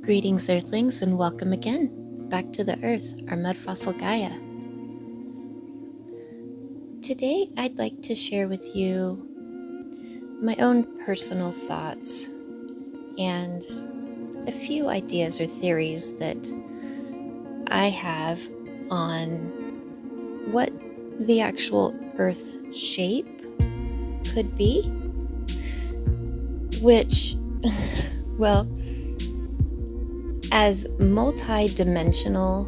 Greetings, Earthlings, and welcome again back to the Earth, our Mudfossil Gaia. Today, I'd like to share with you my own personal thoughts and a few ideas or theories that I have on what the actual Earth shape could be, which, well, as multi-dimensional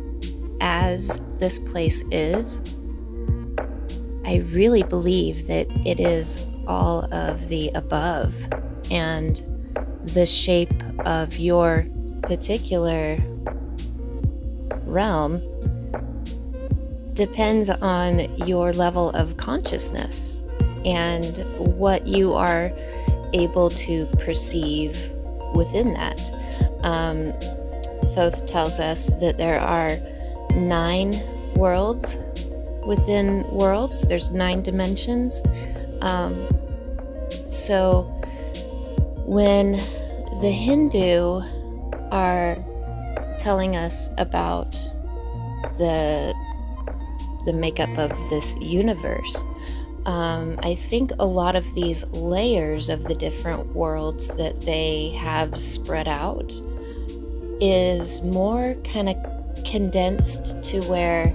as this place is, I really believe that it is all of the above, and the shape of your particular realm depends on your level of consciousness and what you are able to perceive within that. Thoth tells us that there are 9 worlds within worlds. There's 9 dimensions. So when the Hindu are telling us about the makeup of this universe, I think a lot of these layers of the different worlds that they have spread out is more kind of condensed to where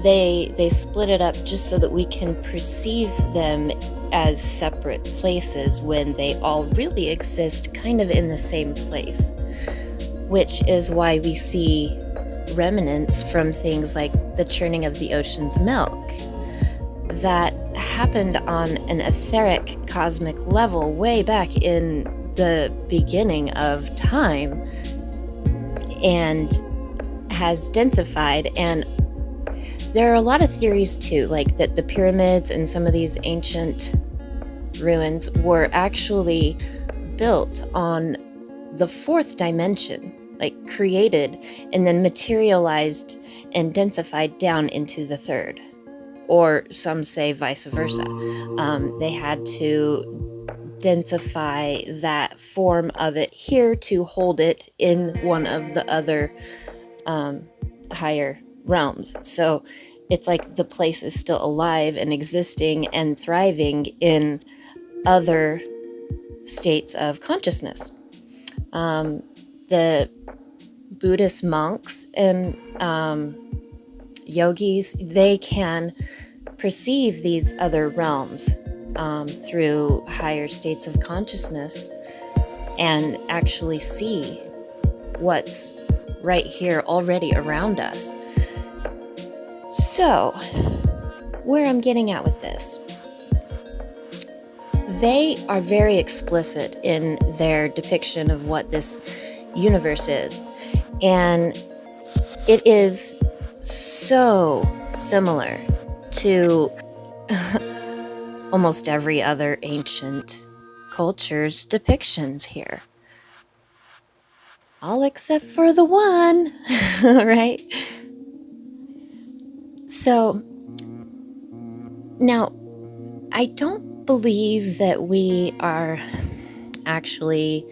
they split it up just so that we can perceive them as separate places when they all really exist kind of in the same place, which is why we see remnants from things like the churning of the ocean's milk that happened on an etheric cosmic level way back in the beginning of time and has densified. And there are a lot of theories too, like that the pyramids and some of these ancient ruins were actually built on the 4th dimension, like created and then materialized and densified down into the 3rd, or some say vice versa. They had to densify that form of it here to hold it in one of the other higher realms. So it's like the place is still alive and existing and thriving in other states of consciousness. The Buddhist monks and yogis, they can perceive these other realms through higher states of consciousness and actually see what's right here already around us. So, where I'm getting at with this, they are very explicit in their depiction of what this universe is, and it is so similar to almost every other ancient culture's depictions here. All except for the one, right? So, now, I don't believe that we are actually,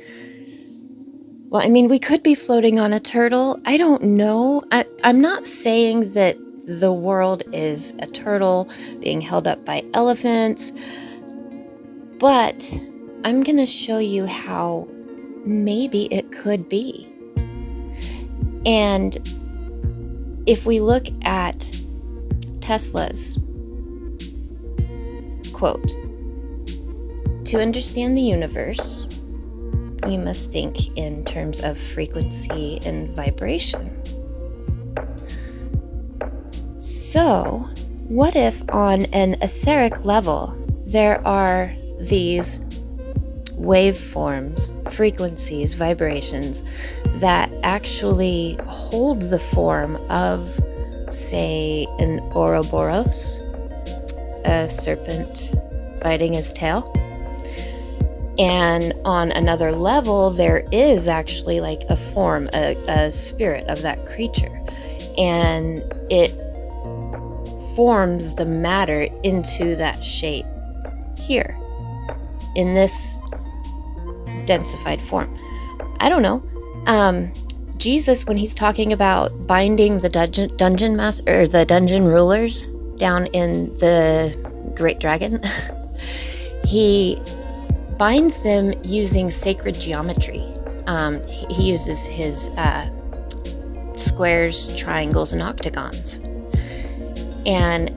well, I mean, we could be floating on a turtle. I don't know. I'm not saying that the world is a turtle being held up by elephants, but I'm going to show you how maybe it could be. And if we look at Tesla's quote, "To understand the universe, we must think in terms of frequency and vibration." So, what if on an etheric level there are these waveforms, frequencies, vibrations that actually hold the form of, say, an Ouroboros, a serpent biting his tail? And on another level, there is actually like a form, a spirit of that creature, and it forms the matter into that shape here in this densified form. I don't know. Jesus, when he's talking about binding the dungeon master or the dungeon rulers down in the Great Dragon, he binds them using sacred geometry. He uses his squares, triangles, and octagons. And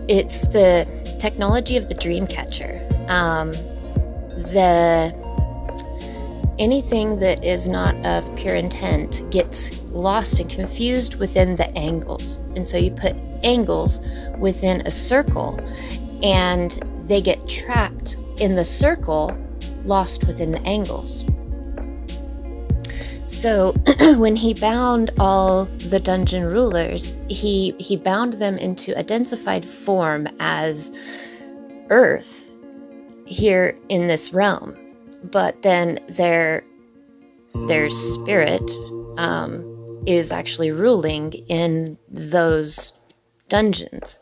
it's the technology of the dream catcher. Anything that is not of pure intent gets lost and confused within the angles. And so you put angles within a circle, and they get trapped in the circle, lost within the angles. So when he bound all the dungeon rulers, he bound them into a densified form as earth here in this realm. But then their spirit is actually ruling in those dungeons.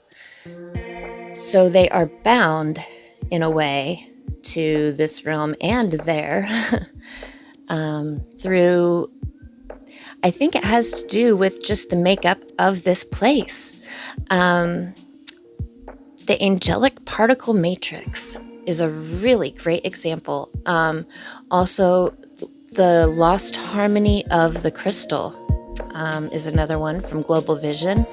So they are bound in a way to this realm and there through, I think it has to do with just the makeup of this place. The angelic particle matrix is a really great example. Also, the lost harmony of the crystal is another one from Global Vision.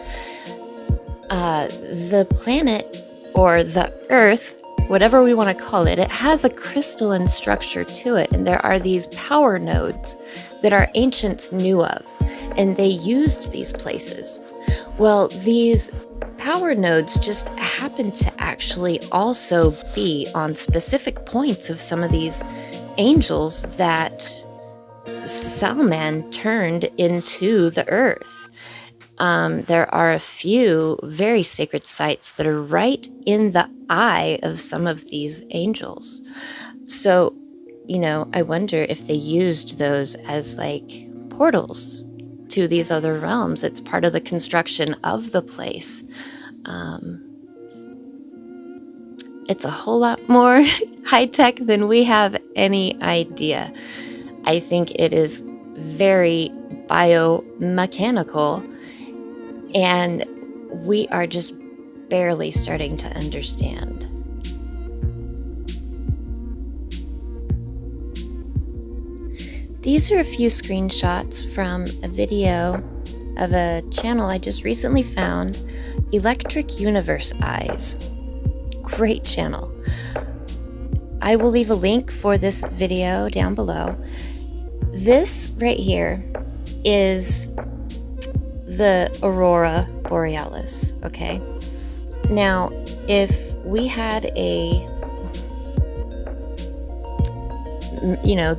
The planet, or the Earth, whatever we want to call it, it has a crystalline structure to it, and there are these power nodes that our ancients knew of, and they used these places. Well, these power nodes just happen to actually also be on specific points of some of these angels that Salman turned into the earth. There are a few very sacred sites that are right in the eye of some of these angels. So, I wonder if they used those as like portals to these other realms. It's part of the construction of the place. It's a whole lot more high-tech than we have any idea. I think it is very biomechanical, and we are just barely starting to understand. These are a few screenshots from a video of a channel I just recently found, Electric Universe Eyes. Great channel. I will leave a link for this video down below. This right here is the Aurora Borealis, okay? Now, if we had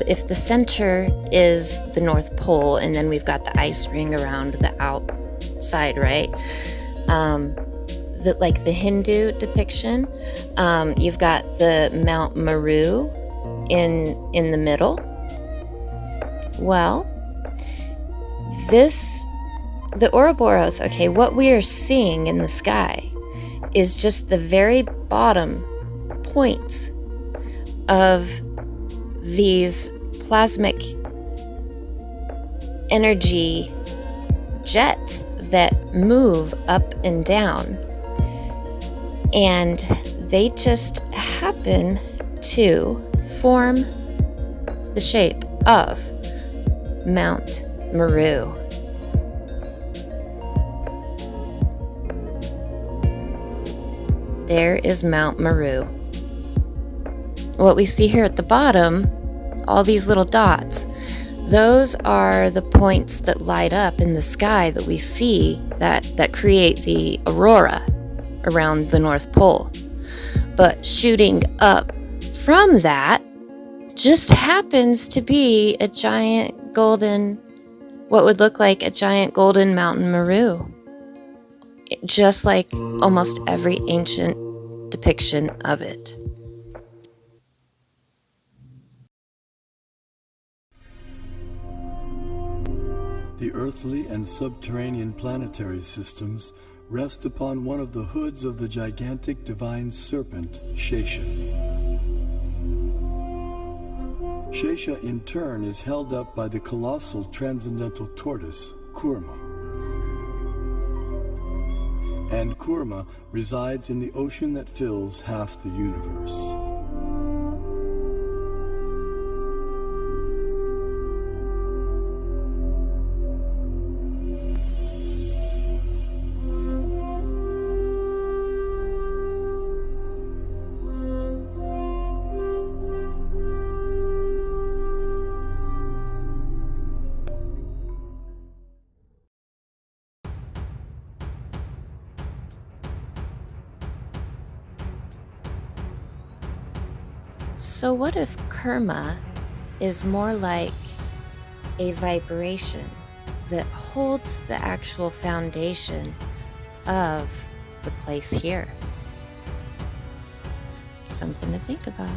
if the center is the North Pole, and then we've got the ice ring around the outside, right? Like the Hindu depiction, you've got the Mount Meru in the middle. Well, the Ouroboros, okay, what we are seeing in the sky is just the very bottom points of these plasmic energy jets that move up and down. And they just happen to form the shape of Mount Meru. There is Mount Meru. What we see here at the bottom, all these little dots, those are the points that light up in the sky that we see that create the aurora around the North Pole. But shooting up from that just happens to be a giant golden, what would look like a giant golden mountain Meru. Just like almost every ancient depiction of it. The earthly and subterranean planetary systems rest upon one of the hoods of the gigantic divine serpent, Shesha. Shesha in turn is held up by the colossal transcendental tortoise, Kurma. And Kurma resides in the ocean that fills half the universe. So what if karma is more like a vibration that holds the actual foundation of the place here? Something to think about.